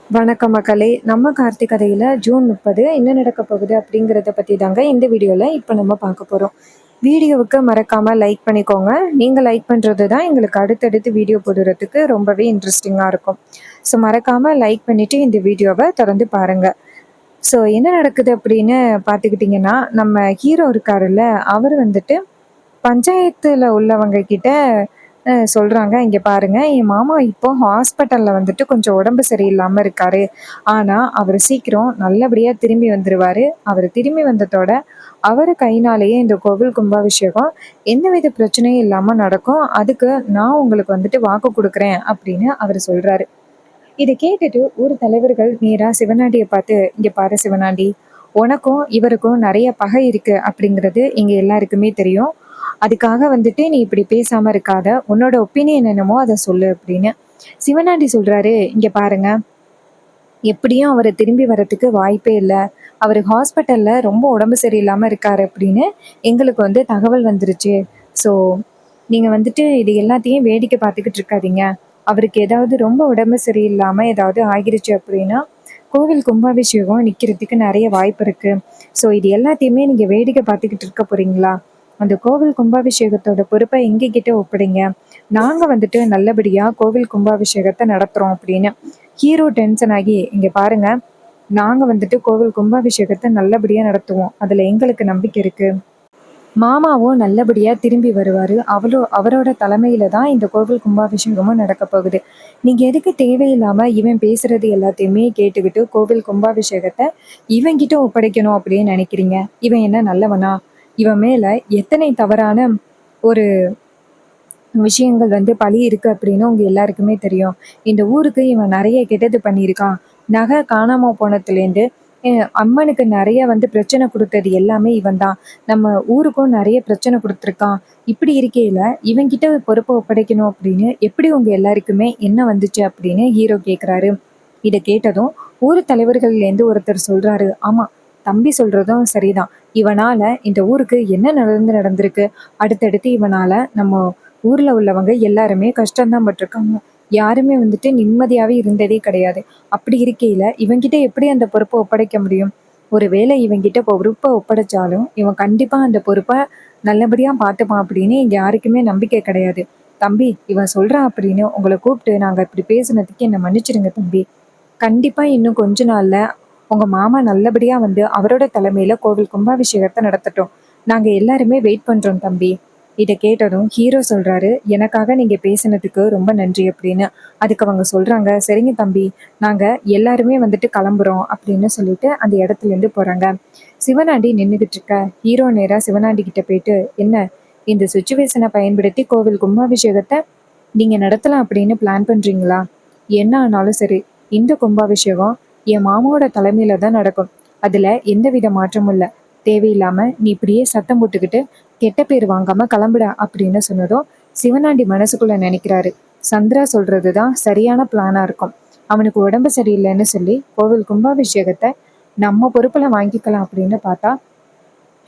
வணக்கம் மக்களே! நம்ம கார்த்திக் கதையில ஜூன் 30 என்ன நடக்க போகுது அப்படிங்கிறத பத்தி தாங்க இந்த வீடியோல இப்ப நம்ம பார்க்க போறோம். வீடியோவுக்கு மறக்காம லைக் பண்ணிக்கோங்க. நீங்க லைக் பண்றது தான் எங்களுக்கு அடுத்தடுத்து வீடியோ போடுறதுக்கு ரொம்பவே இன்ட்ரெஸ்டிங்கா இருக்கும். ஸோ மறக்காம லைக் பண்ணிட்டு இந்த வீடியோவ தொடர்ந்து பாருங்க. ஸோ என்ன நடக்குது அப்படின்னு பார்த்துக்கிட்டிங்கன்னா, நம்ம ஹீரோ இருக்காருல்ல, அவர் வந்துட்டு பஞ்சாயத்துல உள்ளவங்க கிட்ட சொல்றாங்க, "இங்க பாருங்க, என் மாமா இப்போ ஹாஸ்பிட்டல்ல வந்துட்டு கொஞ்சம் உடம்பு சரியில்லாம இருக்காரு. ஆனா, அவரு சீக்கிரம் நல்லபடியா திரும்பி வந்துருவாரு. அவரு திரும்பி வந்ததோட, அவரு கையினாலேயே இந்த கோவில் கும்பாபிஷேகம் எந்தவித பிரச்சனையும் இல்லாம நடக்கும். அதுக்கு நான் உங்களுக்கு வந்துட்டு வாக்கு குடுக்குறேன்" அப்படின்னு அவரு சொல்றாரு. இத கேட்டுட்டு ஊர் தலைவர்கள் நேரா சிவனாண்டிய பார்த்து, "இங்க பாரு சிவனாண்டி, உனக்கும் இவருக்கும் நெறைய பகை இருக்கு அப்படிங்கிறது எங்க எல்லாருக்குமே தெரியும். அதுக்காக வந்துட்டு நீ இப்படி பேசாம இருக்காத. உன்னோட ஒப்பீனியன் என்னமோ அத சொல்லு" அப்படின்னு. சிவனாண்டி சொல்றாரு, "இங்க பாருங்க, எப்படியும் அவரு திரும்பி வரதுக்கு வாய்ப்பே இல்ல. அவரு ஹாஸ்பிட்டல்ல ரொம்ப உடம்பு சரியில்லாம இருக்காரு அப்படின்னு எங்களுக்கு வந்து தகவல் வந்துருச்சு. ஸோ, நீங்க வந்துட்டு இது எல்லாத்தையும் வேடிக்கை பார்த்துக்கிட்டு இருக்காதீங்க. அவருக்கு ஏதாவது ரொம்ப உடம்பு சரியில்லாம ஏதாவது ஆகிருச்சு அப்படின்னா, கோவில் கும்பாபிஷேகம் நிக்கிறதுக்கு நெறைய வாய்ப்பு இருக்கு. ஸோ, இது எல்லாத்தையுமே நீங்க வேடிக்கை பார்த்துக்கிட்டு இருக்க போறீங்களா? அந்த கோவில் கும்பாபிஷேகத்தோட பொறுப்ப எங்ககிட்ட ஒப்படைங்க. நாங்க வந்துட்டு நல்லபடியா கோவில் கும்பாபிஷேகத்த நடத்துறோம்" அப்படின்னு. ஹீரோ டென்ஷன் ஆகி, "இங்க பாருங்க, நாங்க வந்துட்டு கோவில் கும்பாபிஷேகத்த நல்லபடியா நடத்துவோம். அதுல எங்களுக்கு நம்பிக்கை இருக்கு. மாமாவும் நல்லபடியா திரும்பி வருவாரு. அவரோட தலைமையில தான் இந்த கோவில் கும்பாபிஷேகமும் நடக்கப் போகுது. நீங்க எதுக்கு தேவையில்லாம இவன் பேசுறது எல்லாத்தையுமே கேட்டுக்கிட்டு கோவில் கும்பாபிஷேகத்த இவன்கிட்ட ஒப்படைக்கணும் அப்படின்னு நினைக்கிறீங்க? இவன் என்ன நல்லவனா? இவன் மேல எத்தனை தவறான ஒரு விஷயங்கள் வந்து பழி இருக்கு அப்படின்னு உங்க எல்லாருக்குமே தெரியும். இந்த ஊருக்கு இவன் நெறைய கெட்டது பண்ணியிருக்கான். நகை காணாம போனதுலேருந்து அம்மனுக்கு நெறைய வந்து பிரச்சனை குடுத்தது எல்லாமே இவன் தான். நம்ம ஊருக்கும் நெறைய பிரச்சனை குடுத்துருக்கான். இப்படி இருக்கையில இவன்கிட்ட பொறுப்ப ஒப்படைக்கணும் அப்படின்னு எப்படி உங்க எல்லாருக்குமே எண்ணம் வந்துச்சு அப்படின்னு ஹீரோ கேட்குறாரு. இத கேட்டதும் ஊர் தலைவர்கள்லேருந்து ஒருத்தர் சொல்றாரு, "ஆமா, தம்பி சொல்றதும் சரிதான். இவனால இந்த ஊருக்கு என்ன நடந்திருக்கு? அடுத்தடுத்து இவனால நம்ம ஊர்ல உள்ளவங்க எல்லாருமே கஷ்டம் தான் பட்டுருக்காங்க. யாருமே வந்துட்டு நிம்மதியாவே இருந்ததே கிடையாது. அப்படி இருக்கையில இவன்கிட்ட எப்படி அந்த பொறுப்ப ஒப்படைக்க முடியும்? ஒருவேளை இவன்கிட்ட பொறுப்ப ஒப்படைச்சாலும், இவன் கண்டிப்பா அந்த பொறுப்ப நல்லபடியா பார்த்துப்பான் அப்படின்னு எங்க யாருக்குமே நம்பிக்கை கிடையாது. தம்பி, இவன் சொல்றான் அப்படின்னு உங்கள கூப்பிட்டு நாங்க இப்படி பேசுனதுக்கு என்ன மன்னிச்சிடுங்க தம்பி. கண்டிப்பா இன்னும் கொஞ்ச நாள்ல உங்க மாமா நல்லபடியா வந்து அவரோட தலைமையில கோவில் கும்பாபிஷேகத்த நடத்தட்டும். நாங்க எல்லாருமே வெயிட் பண்றோம் தம்பி." இத கேட்டதும் ஹீரோ சொல்றாரு, "எனக்காக நீங்க பேசினதுக்கு ரொம்ப நன்றி" அப்படின்னு. அதுக்கு அவங்க சொல்றாங்க, "சரிங்க தம்பி, நாங்க எல்லாருமே வந்துட்டு கிளம்புறோம்" அப்படின்னு சொல்லிட்டு அந்த இடத்துலேருந்து போறாங்க. சிவனாண்டி நின்னுகிட்டு இருக்க ஹீரோ நேரா சிவனாண்டி கிட்ட போயிட்டு, "என்ன, இந்த சிச்சுவேஷனை பயன்படுத்தி கோவில் கும்பாபிஷேகத்த நீங்க நடத்தலாம் அப்படின்னு பிளான் பண்றீங்களா? என்ன ஆனாலும் சரி, இந்த கும்பாபிஷேகம் என் மாமாவோட தலைமையில தான் நடக்கும். அதுல எந்தவித மாற்றமும் இல்ல. தேவையில்லாம நீ இப்படியே சத்தம் போட்டுக்கிட்டு கெட்ட பேர் வாங்காம கிளம்புடா" அப்படின்னு சொன்னதும் சிவனாண்டி மனசுக்குள்ள நினைக்கிறாரு, சந்திரா சொல்றது தான் சரியான பிளானா இருக்கும். அவனுக்கு உடம்பு சரியில்லைன்னு சொல்லி கோவில் கும்பாபிஷேகத்தை நம்ம பொறுப்புல வாங்கிக்கலாம் அப்படின்னு பார்த்தா,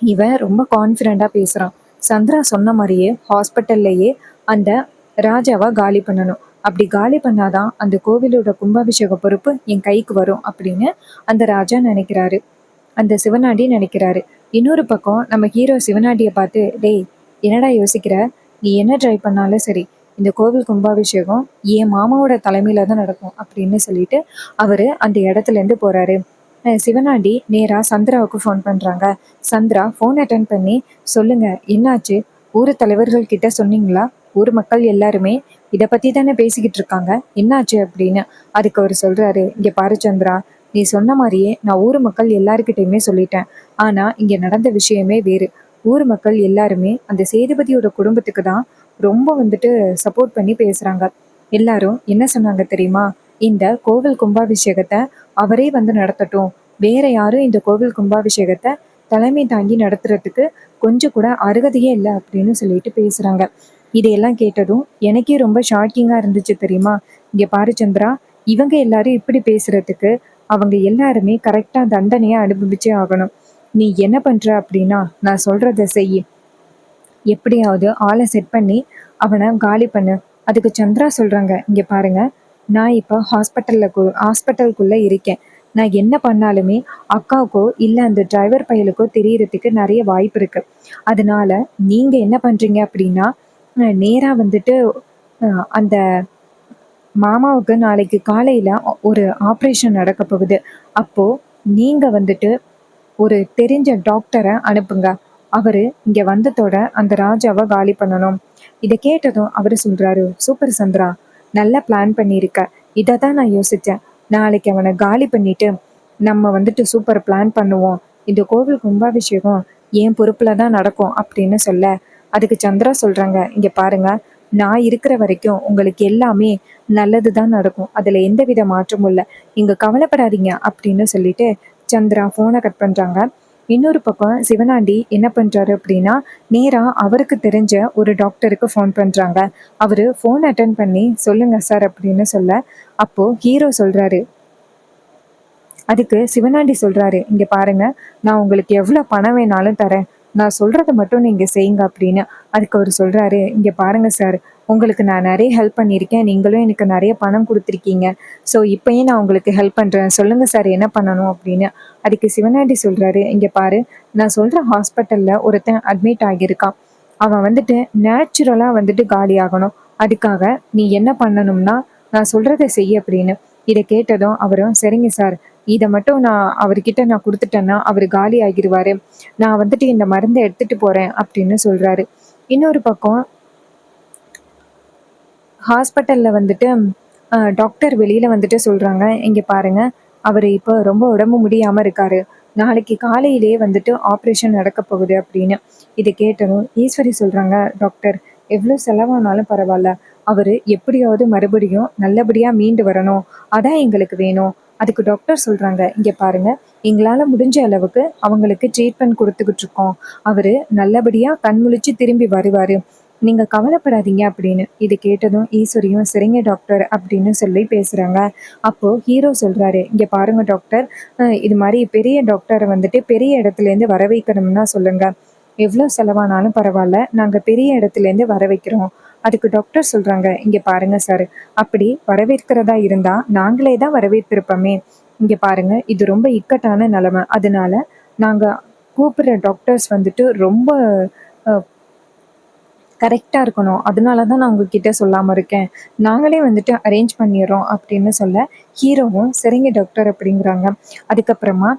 இவன் ரொம்ப கான்ஃபிடென்ட்டா பேசுறான். சந்திரா சொன்ன மாதிரியே ஹாஸ்பிட்டல்லையே அந்த ராஜாவ காலி பண்ணணும். அப்படி காலி பண்ணாதான் அந்த கோவிலோட கும்பாபிஷேக பொறுப்பு என் கைக்கு வரும் அப்படின்னு அந்த ராஜா நினைக்கிறாரு. அந்த சிவனாண்டி நினைக்கிறாரு. இன்னொரு பக்கம் நம்ம ஹீரோ சிவனாண்டிய பார்த்து, "டேய், என்னடா யோசிக்கிற? நீ என்ன ட்ரை பண்ணாலும் சரி, இந்த கோவில் கும்பாபிஷேகம் என் மாமாவோட தலைமையில தான் நடக்கும்" அப்படின்னு சொல்லிட்டு அவரு அந்த இடத்துலேருந்து போறாரு. சிவனாண்டி நேரா சந்திராவுக்கு ஃபோன் பண்றாங்க. சந்திரா ஃபோன் அட்டெண்ட் பண்ணி, "சொல்லுங்க, என்னாச்சு? ஊர் தலைவர்கள் கிட்ட சொன்னீங்களா? ஊர் மக்கள் எல்லாருமே இத பத்தி தானே பேசிக்கிட்டு இருக்காங்க. என்னாச்சு?" அப்படின்னு. அதுக்கு அவரு சொல்றாரு, "இங்க பாரு சந்திரா, நீ சொன்ன மாரியே நான் ஊர் மக்கள் எல்லார்கிட்டயுமே சொல்லிட்டேன். ஆனா இங்க நடந்த விஷயமே வேறு. ஊர் மக்கள் எல்லாருமே அந்த சேதுபதியோட குடும்பத்துக்கு தான் ரொம்ப வந்துட்டு சப்போர்ட் பண்ணி பேசுறாங்க. எல்லாரும் என்ன சொன்னாங்க தெரியுமா? இந்த கோவில் கும்பாபிஷேகத்த அவரே வந்து நடத்தட்டும். வேற யாரும் இந்த கோவில் கும்பாபிஷேகத்த தலைமை தாங்கி நடத்துறதுக்கு கொஞ்சம் கூட அருகதையே இல்ல" அப்படின்னு சொல்லிட்டு பேசுறாங்க. இதையெல்லாம் கேட்டதும் எனக்கே ரொம்ப ஷாக்கிங்கா இருந்துச்சு தெரியுமா? இங்க பாரு சந்திரா, இவங்க எல்லாரும் இப்படி பேசுறதுக்கு அவங்க எல்லாருமே கரெக்டா தண்டனைய அனுபவிச்சே ஆகணும். நீ என்ன பண்ற அப்படின்னா, நான் சொல்றத செய்யி. எப்படியாவது ஆள செட் பண்ணி அவன காலி பண்ணு." அதுக்கு சந்திரா சொல்றாங்க, "இங்க பாருங்க, நான் இப்போ ஹாஸ்பிட்டலுக்குள்ளே இருக்கேன். நான் என்ன பண்ணாலுமே அக்காவுக்கோ இல்லை அந்த டிரைவர் பையலுக்கோ தெரியறதுக்கு நிறைய வாய்ப்பு இருக்கு. அதனால நீங்க என்ன பண்றீங்க அப்படின்னா, நேரா வந்துட்டு அந்த மாமாவுக்கு நாளைக்கு காலையில ஒரு ஆப்ரேஷன் நடக்க போகுது. அப்போ நீங்க வந்துட்டு ஒரு தெரிஞ்ச டாக்டரை அனுப்புங்க. அவரு இங்க வந்ததோட அந்த ராஜாவை காலி பண்ணணும். இதை கேட்டதும் அவரு சொல்றாரு, சூப்பர் சந்திரா, நல்லா பிளான் பண்ணியிருக்க. இதை தான் நான் யோசிச்சேன். நாளைக்கு அவனை காலி பண்ணிட்டு நம்ம வந்துட்டு சூப்பர் பிளான் பண்ணுவோம். இந்த கோவில் கும்பாபிஷேகம் என் பொறுப்புல தான் நடக்கும் அப்படின்னு சொல்ல, அதுக்கு சந்திரா சொல்றாங்க, இங்க பாருங்க, நான் இருக்கிற வரைக்கும் உங்களுக்கு எல்லாமே நல்லது தான் நடக்கும். அதுல எந்தவித மாற்றமும் இல்லை. நீங்க கவலைப்படாதீங்க அப்படின்னு சொல்லிட்டு சந்திரா ஃபோனை கட் பண்றாங்க. இன்னொரு பக்கம் சிவனாண்டி என்ன பண்றாரு அப்படின்னா, நேரா அவருக்கு தெரிஞ்ச ஒரு டாக்டருக்கு ஃபோன் பண்றாங்க. அவரு ஃபோன் அட்டன் பண்ணி சொல்லுங்க சார் அப்படின்னு சொல்ல, அப்போ ஹீரோ சொல்றாரு. அதுக்கு சிவனாண்டி சொல்றாரு, இங்க பாருங்க, நான் உங்களுக்கு எவ்வளவு பணம் வேணாலும் தரேன். நான் சொல்றதை மட்டும் நீங்க செய்யுங்க அப்படின்னு. அதுக்கு அவர் சொல்றாரு, இங்க பாருங்க சார், உங்களுக்கு நான் நிறைய ஹெல்ப் பண்ணியிருக்கேன். நீங்களும் எனக்கு நிறைய பணம் கொடுத்துருக்கீங்க. ஸோ இப்பயும் நான் உங்களுக்கு ஹெல்ப் பண்றேன். சொல்லுங்க சார் என்ன பண்ணணும் அப்படின்னு. அதுக்கு சிவனாண்டி சொல்றாரு, இங்க பாரு, நான் சொல்ற ஹாஸ்பிட்டல்ல ஒருத்தன் அட்மிட் ஆகியிருக்கான். அவன் வந்துட்டு நேச்சுரலா வந்துட்டு காலி ஆகணும். அதுக்காக நீ என்ன பண்ணணும்னா நான் சொல்றதை செய்ய அப்படின்னு. இதை கேட்டதும் அவரும் சரிங்க சார், இதை மட்டும் நான் அவர்கிட்ட நான் கொடுத்துட்டேன்னா அவர் காலி ஆகிடுவாரு. நான் வந்துட்டு இந்த மருந்தை எடுத்துட்டு போறேன் அப்படின்னு சொல்றாரு. இன்னொரு பக்கம் ஹாஸ்பிட்டல்ல வந்துட்டு டாக்டர் வெளியில வந்துட்டு சொல்றாங்க, இங்க பாருங்க, அவர் இப்போ ரொம்ப உடம்பு முடியாம இருக்காரு. நாளைக்கு காலையிலேயே வந்துட்டு ஆப்ரேஷன் நடக்க போகுது அப்படின்னு. இதை கேட்டதும் ஈஸ்வரி சொல்றாங்க, டாக்டர், எவ்வளோ செலவானாலும் பரவாயில்ல, அவரு எப்படியாவது மறுபடியும் நல்லபடியா மீண்டு வரணும். அதான் எங்களுக்கு வேணும். அதுக்கு டாக்டர் சொல்றாங்க, இங்க பாருங்க, எங்களால முடிஞ்ச அளவுக்கு அவங்களுக்கு ட்ரீட்மெண்ட் கொடுத்துக்கிட்டு இருக்கோம். அவரு நல்லபடியா கண் முழிச்சு திரும்பி வருவாரு. நீங்க கவலைப்படாதீங்க அப்படின்னு. இது கேட்டதும் ஈஸ்வரியும் சரிங்க டாக்டர் அப்படின்னு சொல்லி பேசுறாங்க. அப்போ ஹீரோ சொல்றாரு, இங்க பாருங்க டாக்டர், இது மாதிரி பெரிய டாக்டரை வந்துட்டு பெரிய இடத்துல இருந்து வர வைக்கணும்னா சொல்லுங்க. எவ்வளோ செலவானாலும் பரவாயில்ல, நாங்க பெரிய இடத்துல இருந்து வர வைக்கிறோம். அதுக்கு டாக்டர் சொல்றாங்க, இங்க பாருங்க சார், அப்படி வரவேற்கிறதா இருந்தா நாங்களே தான் வரவேற்றிருப்போமே. இங்க பாருங்க, இது ரொம்ப இக்கட்டான நிலைமை. அதனால நாங்க கூப்பிடுற டாக்டர்ஸ் வந்துட்டு ரொம்ப கரெக்டாக இருக்கணும். அதனால தான் நான் உங்ககிட்ட சொல்லாமல் இருக்கேன். நாங்களே வந்துட்டு அரேஞ்ச் பண்ணிடுறோம் அப்படின்னு சொல்ல, ஹீரோவும் சரிங்க டாக்டர் அப்படிங்கிறாங்க. அதுக்கப்புறமா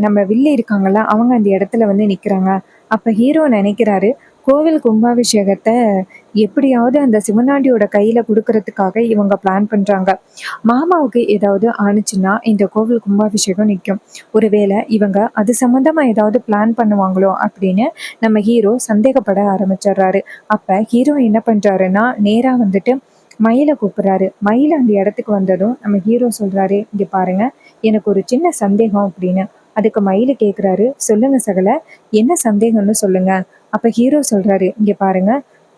நம்ம வில்லி இருக்காங்கல்ல, அவங்க அந்த இடத்துல வந்து நிற்கிறாங்க. அப்போ ஹீரோ நினைக்கிறாரு, கோவில் கும்பாபிஷேகத்தை எப்படியாவது அந்த சிவனாண்டியோட கையில் கொடுக்கறதுக்காக இவங்க பிளான் பண்ணுறாங்க. மாமாவுக்கு ஏதாவது ஆணுச்சுன்னா இந்த கோவில் கும்பாபிஷேகம் நிற்கும். ஒருவேளை இவங்க அது சம்மந்தமாக ஏதாவது பிளான் பண்ணுவாங்களோ அப்படின்னு நம்ம ஹீரோ சந்தேகப்பட ஆரம்பிச்சிடுறாரு. அப்ப ஹீரோ என்ன பண்றாருன்னா, நேரா வந்துட்டு மயிலை கூப்பிடுறாரு. மயில் அந்த இடத்துக்கு வந்ததும் நம்ம ஹீரோ சொல்றாரு, இங்க பாருங்க, எனக்கு ஒரு சின்ன சந்தேகம் அப்படின்னு. அதுக்கு மயிலு கேட்குறாரு, சொல்லுங்க சகல, என்ன சந்தேகம்னு சொல்லுங்க. அப்ப ஹீரோ சொல்றாரு, இங்க பாருங்க,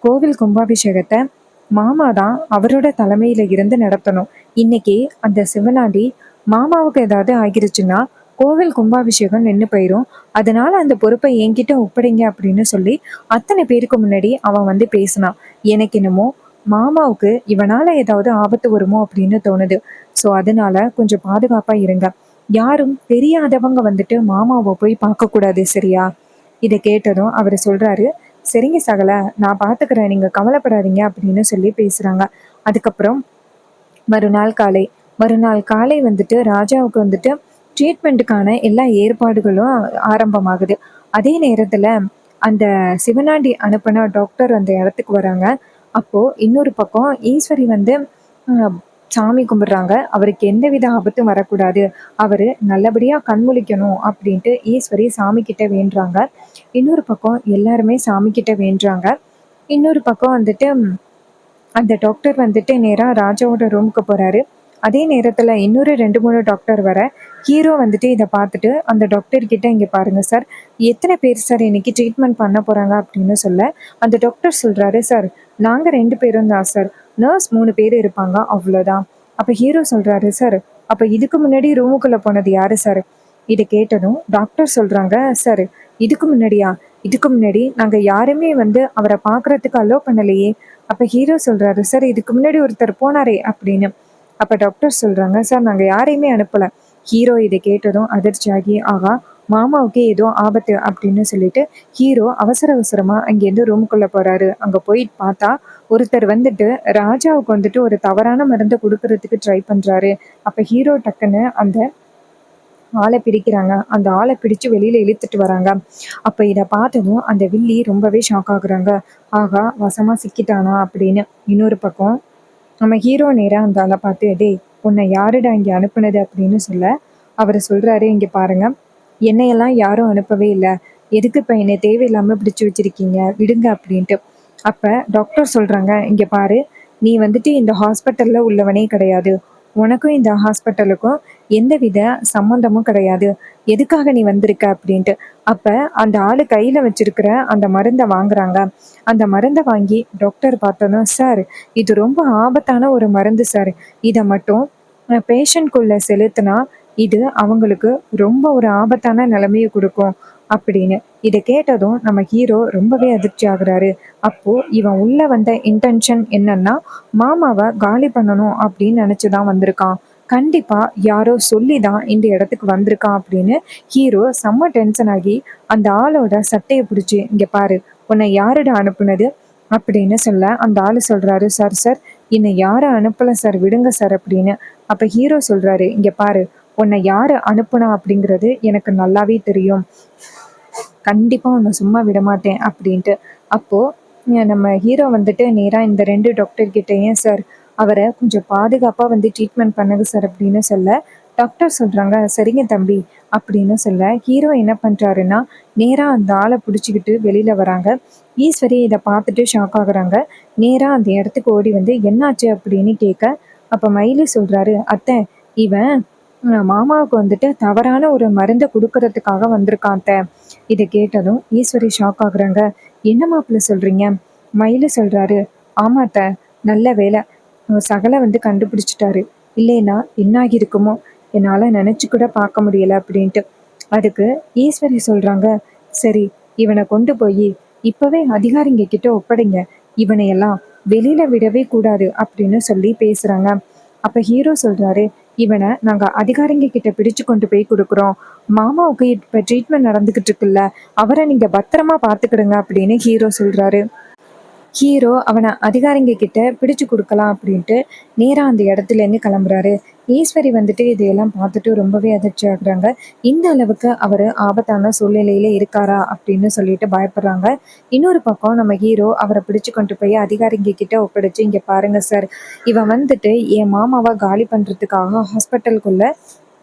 கோவில் கும்பாபிஷேகத்தை மாமா தான் அவரோட தலைமையில இருந்து நடத்தணும். இன்னைக்கு அந்த சிவனாண்டி மாமாவுக்கு ஏதாவது ஆகிருச்சுன்னா கோவில் கும்பாபிஷேகம் நின்று போயிடும். அதனால அந்த பொறுப்பை என்கிட்ட ஒப்படைங்க அப்படின்னு சொல்லி அத்தனை பேருக்கு முன்னாடி அவன் வந்து பேசினான். எனக்கு என்னமோ மாமாவுக்கு இவனால ஏதாவது ஆபத்து வருமோ அப்படின்னு தோணுது. ஸோ அதனால கொஞ்சம் பாதுகாப்பா இருங்க. யாரும் தெரியாதவங்க வந்துட்டு மாமாவை போய் பார்க்கக்கூடாது, சரியா? இதை கேட்டதும் அவர் சொல்றாரு, சரிங்க சகல, நான் பார்த்துக்கிறேன், நீங்க கவலைப்படாதீங்க அப்படின்னு சொல்லி பேசுறாங்க. அதுக்கப்புறம் மறுநாள் காலை வந்துட்டு ராஜாவுக்கு வந்துட்டு ட்ரீட்மெண்ட்டுக்கான எல்லா ஏற்பாடுகளும் ஆரம்பமாகுது. அதே நேரத்துல அந்த சிவனாண்டி அனுப்பின டாக்டர் அந்த இடத்துக்கு வராங்க. அப்போ இன்னொரு பக்கம் ஈஸ்வரி வந்து சாமி கும்பிடுறாங்க. அவருக்கு எந்தவித ஆபத்தும் வரக்கூடாது, அவரு நல்லபடியா கண்முழிக்கணும் அப்படின்ட்டு ஈஸ்வரி சாமி கிட்ட வேண்டுறாங்க. இன்னொரு பக்கம் எல்லாருமே சாமி கிட்ட வேண்டுறாங்க. இன்னொரு பக்கம் வந்துட்டு அந்த டாக்டர் வந்துட்டு நேரா ராஜாவோட ரூமுக்கு போறாரு. அதே நேரத்துல இன்னொரு 2, 3 டாக்டர் வர, ஹீரோ வந்துட்டு இதை பார்த்துட்டு அந்த டாக்டர் கிட்ட, இங்க பாருங்க சார், எத்தனை பேர் சார் இன்னைக்கு ட்ரீட்மெண்ட் பண்ண போறாங்க அப்படின்னு சொல்ல, அந்த டாக்டர் சொல்றாரு, சார் நாங்க 2 பேரும் தான் சார், நர்ஸ் 3 பேர் இருப்பாங்க, அவ்வளோதான். அப்ப ஹீரோ சொல்றாரு, சார் அப்ப இதுக்கு முன்னாடி ரூமுக்குள்ள போனது யாரு சார்? இதை கேட்டதும் டாக்டர் சொல்றாங்க, சார் இதுக்கு முன்னாடி நாங்க யாருமே வந்து அவரை பார்க்கறதுக்கு அலோ பண்ணலையே. அப்ப ஹீரோ சொல்றாரு, சார் இதுக்கு முன்னாடி ஒருத்தர் போனாரே அப்படின்னு. அப்போ டாக்டர் சொல்கிறாங்க, சார் நாங்கள் யாரையுமே அனுப்பலை. ஹீரோ இதை கேட்டதும் அதிர்ச்சியாகி, ஆகா மாமாவுக்கே ஏதோ ஆபத்து அப்படின்னு சொல்லிட்டு ஹீரோ அவசர அவசரமாக அங்கேருந்து ரூமுக்குள்ளே போகிறாரு. அங்கே போய் பார்த்தா ஒருத்தர் வந்துட்டு ராஜாவுக்கு வந்துட்டு ஒரு தவறான மருந்தை கொடுக்கறதுக்கு ட்ரை பண்ணுறாரு. அப்போ ஹீரோ டக்குன்னு அந்த ஆளை பிடிக்கிறாங்க. அந்த ஆளை பிடிச்சு வெளியில இழுத்துட்டு வராங்க. அப்ப இத பார்த்ததும் அந்த வில்லி ரொம்பவே ஷாக் ஆகுறாங்க. ஆகா வசமா சிக்கிட்டானா அப்படின்னு. இன்னொரு பக்கம் நம்ம ஹீரோ நேரா அந்த ஆளை பார்த்து, டேய் உன்னை யாருடா இங்க அனுப்புனது அப்படின்னு சொல்ல, அவர் சொல்றாரு, இங்க பாருங்க என்னையெல்லாம் யாரும் அனுப்பவே இல்லை. எதுக்கு இப்ப என்னை தேவையில்லாம பிடிச்சு வச்சிருக்கீங்க விடுங்க அப்படின்ட்டு. அப்ப டாக்டர் சொல்றாங்க, இங்க பாரு நீ வந்துட்டு இந்த ஹாஸ்பிட்டல்ல உள்ளவனே கிடையாது. உனக்கும் இந்த ஹாஸ்பிட்டலுக்கும் எந்தவித சம்மந்தமும் கிடையாது. எதுக்காக நீ வந்திருக்க அப்படின்ட்டு. அப்ப அந்த ஆளு கையில வச்சிருக்கிற அந்த மருந்தை வாங்குறாங்க. அந்த மருந்தை வாங்கி டாக்டர் பார்த்தோன்னா, சார் இது ரொம்ப ஆபத்தான ஒரு மருந்து சார். இதை மட்டும் பேஷண்ட்குள்ள செலுத்தினா இது அவங்களுக்கு ரொம்ப ஒரு ஆபத்தான நிலைமையை கொடுக்கும் அப்படின்னு. இதை கேட்டதும் நம்ம ஹீரோ ரொம்பவே அதிர்ச்சி ஆகுறாரு. அப்போ இவன் உள்ள வந்த இன்டென்ஷன் என்னன்னா, மாமாவை காலி பண்ணணும் அப்படின்னு நினைச்சுதான் வந்திருக்கான். கண்டிப்பா யாரோ சொல்லி தான் இந்த இடத்துக்கு வந்திருக்கான் அப்படின்னு ஹீரோ செம்ம டென்ஷன் ஆகி அந்த ஆளோட சட்டையை பிடிச்சி, இங்க பாரு உன்னை யாருடா அனுப்புனது அப்படின்னு சொல்ல, அந்த ஆளு சொல்றாரு, சார் சார் என்னை யாரும் அனுப்பல சார் விடுங்க சார் அப்படின்னு. அப்ப ஹீரோ சொல்றாரு, இங்க பாரு உன்னை யாரு அனுப்புனா அப்படிங்கிறது எனக்கு நல்லாவே தெரியும். கண்டிப்பா உன்னை சும்மா விட மாட்டேன் அப்படின்ட்டு. அப்போ நம்ம ஹீரோ வந்துட்டு நேரா இந்த 2 டாக்டர் கிட்ட, ஏன் சார் அவரை கொஞ்சம் பாதுகாப்பா வந்து ட்ரீட்மெண்ட் பண்ணுங்க சார் அப்படின்னு சொல்ல, டாக்டர் சொல்றாங்க, சரிங்க தம்பி அப்படின்னு சொல்ல, ஹீரோ என்ன பண்றாருன்னா நேரா அந்த ஆளை பிடிச்சிக்கிட்டு வெளியில வராங்க. ஈஸ்வரி இதை பார்த்துட்டு ஷாக் ஆகுறாங்க. நேரா அந்த இடத்துக்கு ஓடி வந்து என்னாச்சு அப்படின்னு கேட்க, அப்ப மயிலு சொல்றாரு, அத்தை இவன் மாமாவுக்கு வந்துட்டு தவறான ஒரு மருந்தை கொடுக்கறதுக்காக வந்திருக்கான் அத்தை. இதை கேட்டதும் ஈஸ்வரி ஷாக் ஆகுறாங்க. என்ன மாப்பிள்ள சொல்றீங்க? மயிலு சொல்றாரு, ஆமா அத்தை நல்ல வேலை சகலை வந்து கண்டுபிடிச்சிட்டாரு. இல்லைன்னா என்ன ஆகியிருக்குமோ என்னால் நினச்சி கூட பார்க்க முடியல அப்படின்ட்டு. அதுக்கு ஈஸ்வரி சொல்றாங்க, சரி இவனை கொண்டு போய் இப்பவே அதிகாரிங்க கிட்ட ஒப்படைங்க. இவனையெல்லாம் வெளியில விடவே கூடாது அப்படின்னு சொல்லி பேசுறாங்க. அப்ப ஹீரோ சொல்றாரு, இவனை நாங்க அதிகாரிங்க கிட்ட பிடிச்சு கொண்டு போய் கொடுக்குறோம். மாமாவுக்கு இப்ப ட்ரீட்மெண்ட் நடந்துகிட்டு இருக்குல்ல, அவரை நீங்க பத்திரமா பாத்துக்கிடுங்க அப்படின்னு ஹீரோ சொல்றாரு. ஹீரோ அவனை அதிகாரிங்க கிட்ட பிடிச்சு கொடுக்கலாம் அப்படின்ட்டு நேராக அந்த இடத்துலேருந்து கிளம்புறாரு. ஈஸ்வரி வந்துட்டு இதையெல்லாம் பார்த்துட்டு ரொம்பவே அதிர்ச்சி ஆகுறாங்க. இந்த அளவுக்கு அவர் ஆபத்தான சூழ்நிலையில இருக்காரா அப்படின்னு சொல்லிட்டு பயப்படுறாங்க. இன்னொரு பக்கம் நம்ம ஹீரோ அவரை பிடிச்சு கொண்டு போய் அதிகாரிங்க கிட்ட ஒப்படைச்சு, இங்கே பாருங்க சார் இவன் வந்துட்டு என் மாமாவை காலி பண்ணுறதுக்காக ஹாஸ்பிட்டலுக்குள்ள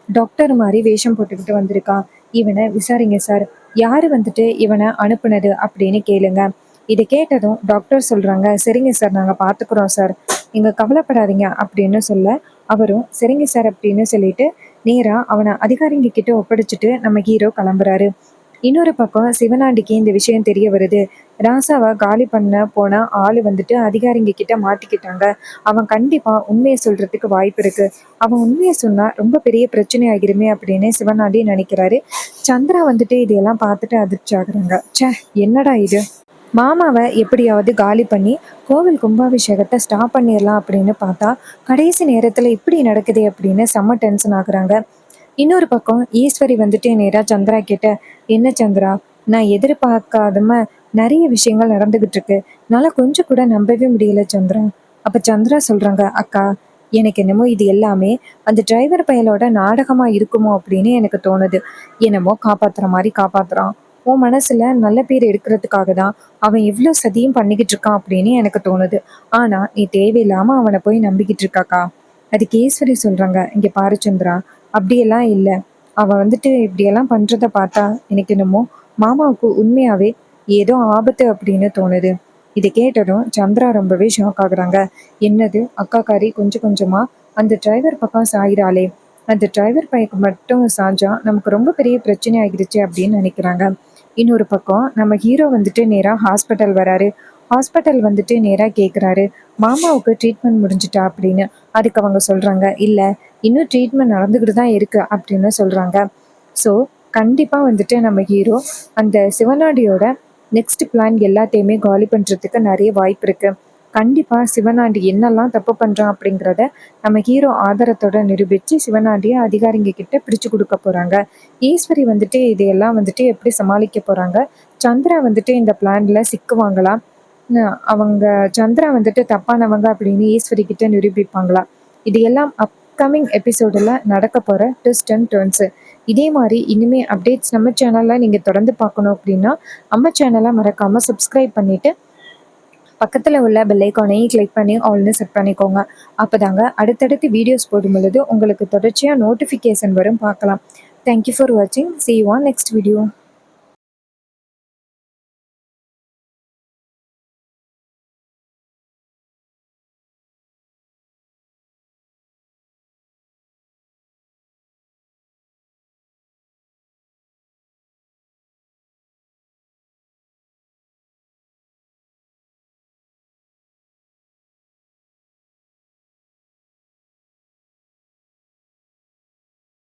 டாக்டர் மாதிரி வேஷம் போட்டுக்கிட்டு வந்திருக்கான். இவனை விசாரிங்க சார், யாரு வந்துட்டு இவனை அனுப்புனது அப்படின்னு கேளுங்க. இதை கேட்டதும் டாக்டர் சொல்றாங்க, சரிங்க சார் நாங்கள் பார்த்துக்குறோம் சார், நீங்கள் கவலைப்படாதீங்க அப்படின்னு சொல்ல, அவரும் சரிங்க சார் அப்படின்னு சொல்லிட்டு நேராக அவனை அதிகாரிங்க கிட்ட ஒப்படைச்சிட்டு நம்ம ஹீரோ கிளம்புறாரு. இன்னொரு பக்கம் சிவனாண்டிக்கு இந்த விஷயம் தெரிய வருது. ராசாவை காலி பண்ண போன ஆளு வந்துட்டு அதிகாரிங்க கிட்ட மாட்டிக்கிட்டாங்க. அவன் கண்டிப்பா உண்மையை சொல்றதுக்கு வாய்ப்பு இருக்கு. அவன் உண்மையை சொன்னா ரொம்ப பெரிய பிரச்சனை ஆகிருமே அப்படின்னு சிவனாண்டி நினைக்கிறாரு. சந்திரா வந்துட்டு இதையெல்லாம் பார்த்துட்டு அதிர்ச்சி ஆகுறாங்க. ச்சே என்னடா இது, மாமாவை எப்படியாவது காலி பண்ணி கோவில் கும்பாபிஷேகத்தை ஸ்டாப் பண்ணிடலாம் அப்படின்னு பார்த்தா கடைசி நேரத்தில் இப்படி நடக்குதே அப்படின்னு செம்ம டென்ஷன் ஆகுறாங்க. இன்னொரு பக்கம் ஈஸ்வரி வந்துட்டு நேராக சந்திரா கிட்ட, என்ன சந்திரா நான் எதிர்பார்க்காதம நிறைய விஷயங்கள் நடந்துகிட்டு இருக்கு, என்னால் கொஞ்சம் கூட நம்பவே முடியல சந்திரா. அப்போ சந்திரா சொல்கிறாங்க, அக்கா எனக்கு என்னமோ இது எல்லாமே அந்த டிரைவர் பயலோட நாடகமாக இருக்குமோ அப்படின்னு எனக்கு தோணுது. என்னமோ காப்பாற்றுற மாதிரி காப்பாற்றுறான். உன் மனசுல நல்ல பேர் எடுக்கிறதுக்காக தான் அவன் எவ்வளோ சதியும் பண்ணிக்கிட்டு இருக்கான் அப்படின்னு எனக்கு தோணுது. ஆனா நீ தேவையில்லாம அவனை போய் நம்பிக்கிட்டு இருக்காக்கா. அதுக்கு ஈஸ்வரி சொல்றாங்க, இங்க பாரு சந்திரா அப்படியெல்லாம் இல்லை. அவன் வந்துட்டு இப்படியெல்லாம் பண்றத பார்த்தா எனக்கு என்னமோ மாமாவுக்கு உண்மையாவே ஏதோ ஆபத்து அப்படின்னு தோணுது. இதை கேட்டதும் சந்திரா ரொம்பவே ஷாக் ஆகுறாங்க. என்னது அக்காக்காரி கொஞ்சம் கொஞ்சமா அந்த டிரைவர் பக்கம் சாயிறாளே, அந்த டிரைவர் பைக்கு மட்டும் சாஞ்சா நமக்கு ரொம்ப பெரிய பிரச்சனை ஆகிடுச்சு அப்படின்னு நினைக்கிறாங்க. இன்னொரு பக்கம் நம்ம ஹீரோ வந்துட்டு நேராக ஹாஸ்பிட்டல் வராரு. ஹாஸ்பிட்டல் வந்துட்டு நேராக கேட்குறாரு, மாமாவுக்கு ட்ரீட்மெண்ட் முடிஞ்சிட்டா அப்படின்னு. அதுக்கு அவங்க சொல்கிறாங்க, இல்லை இன்னும் ட்ரீட்மெண்ட் நடந்துக்கிட்டு தான் இருக்குது அப்படின்னு சொல்கிறாங்க. ஸோ கண்டிப்பாக வந்துட்டு நம்ம ஹீரோ அந்த சிவனாடியோட நெக்ஸ்ட் பிளான் எல்லாத்தையுமே காலி பண்ணுறதுக்கு நிறைய வாய்ப்பு இருக்குது. கண்டிப்பாக சிவனாண்டி என்னெல்லாம் தப்பு பண்ணுறான் அப்படிங்கிறத நம்ம ஹீரோ ஆதாரத்தோட நிரூபித்து சிவனாண்டியை அதிகாரிங்க கிட்ட பிரித்து கொடுக்க போகிறாங்க. ஈஸ்வரி வந்துட்டு இதையெல்லாம் வந்துட்டு எப்படி சமாளிக்க போகிறாங்க, சந்திரா வந்துட்டு இந்த பிளான்ல சிக்குவாங்களா, அவங்க சந்திரா வந்துட்டு தப்பானவங்க அப்படின்னு ஈஸ்வரி கிட்ட நிரூபிப்பாங்களா, இது எல்லாம் அப்கமிங் எபிசோடில் நடக்க போகிற ட்விஸ்ட் அண்ட் டர்ன்ஸு. இதே மாதிரி இனிமே அப்டேட்ஸ் நம்ம சேனலில் நீங்கள் தொடர்ந்து பார்க்கணும் அப்படின்னா நம்ம சேனலை மறக்காமல் சப்ஸ்கிரைப் பண்ணிவிட்டு பக்கத்தில் உள்ள பெல் ஐக்கானையும் கிளிக் பண்ணி ஆல்னு செட் பண்ணிக்கோங்க. அப்போ தாங்க அடுத்தடுத்து வீடியோஸ் போடும் பொழுது உங்களுக்கு தொடர்ச்சியாக நோட்டிஃபிகேஷன் வரும், பார்க்கலாம். தேங்க்யூ ஃபார் வாட்சிங். See you on next video.